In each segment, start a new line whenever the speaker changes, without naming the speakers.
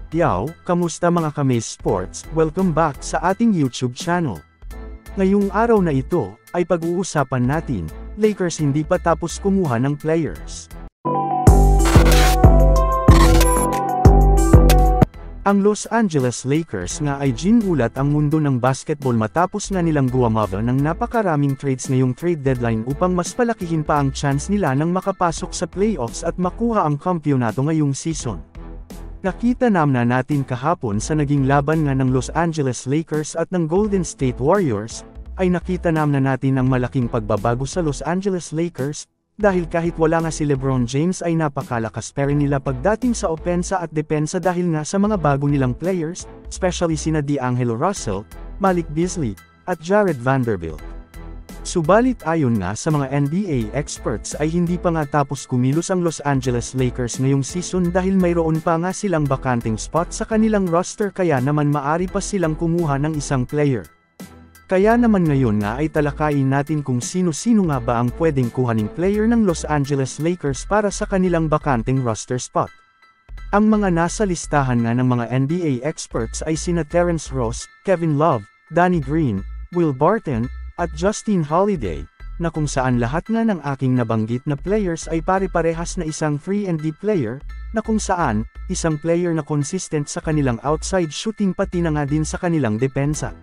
Yo, kamusta mga Kamaze Sports? Welcome back sa ating YouTube channel. Ngayong araw na ito, ay pag-uusapan natin, Lakers hindi pa tapos kumuha ng players. Ang Los Angeles Lakers nga ay ginulat ang mundo ng basketball matapos nga nilang gumamava ng napakaraming trades ngayong trade deadline upang mas palakihin pa ang chance nila ng makapasok sa playoffs at makuha ang kampyonato ngayong season. Nakita natin kahapon sa naging laban nga ng Los Angeles Lakers at ng Golden State Warriors, ay nakita natin ang malaking pagbabago sa Los Angeles Lakers, dahil kahit wala nga si LeBron James ay napakalakas pa rin nila pagdating sa opensa at depensa dahil nga sa mga bago nilang players, especially sina D'Angelo Russell, Malik Beasley, at Jared Vanderbilt. Subalit ayon nga sa mga NBA experts ay hindi pa nga tapos kumilos ang Los Angeles Lakers ngayong season dahil mayroon pa nga silang bakanting spot sa kanilang roster kaya naman maari pa silang kumuha ng isang player. Kaya naman ngayon nga ay talakayin natin kung sino-sino nga ba ang pwedeng kuhaning player ng Los Angeles Lakers para sa kanilang bakanting roster spot. Ang mga nasa listahan nga ng mga NBA experts ay sina Terrence Ross, Kevin Love, Danny Green, Will Barton, at Justin Holiday, na kung saan lahat nga ng aking nabanggit na players ay pare-parehas na isang 3-and-D player, na kung saan, isang player na consistent sa kanilang outside shooting pati na nga din sa kanilang depensa.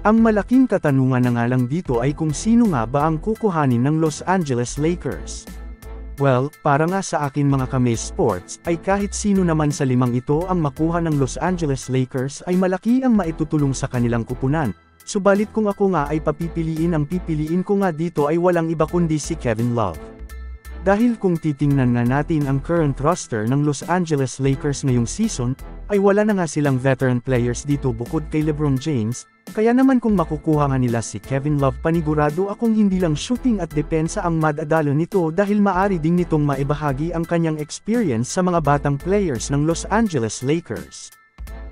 Ang malaking katanungan na nga lang dito ay kung sino nga ba ang kukuhanin ng Los Angeles Lakers. Well, para nga sa akin mga Kamaze Sports, ay kahit sino naman sa limang ito ang makuha ng Los Angeles Lakers ay malaki ang maitutulong sa kanilang kupunan. Subalit kung ako nga ay pipiliin ko nga dito ay walang iba kundi si Kevin Love. Dahil kung titingnan nga natin ang current roster ng Los Angeles Lakers ngayong season, ay wala na nga silang veteran players dito bukod kay LeBron James, kaya naman kung makukuha nga nila si Kevin Love panigurado akong hindi lang shooting at depensa ang madadalo nito dahil maari ding nitong maibahagi ang kanyang experience sa mga batang players ng Los Angeles Lakers.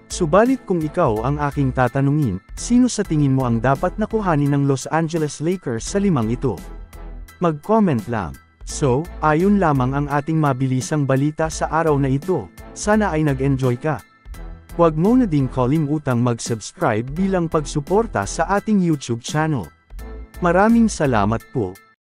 Subalit kung ikaw ang aking tatanungin, sino sa tingin mo ang dapat na kuhanin ng Los Angeles Lakers sa limang ito? Mag-comment lang. So, ayon lamang ang ating mabilisang balita sa araw na ito, sana ay nag-enjoy ka. Huwag mo na ding kalimutang mag-subscribe bilang pagsuporta sa ating YouTube channel. Maraming salamat po.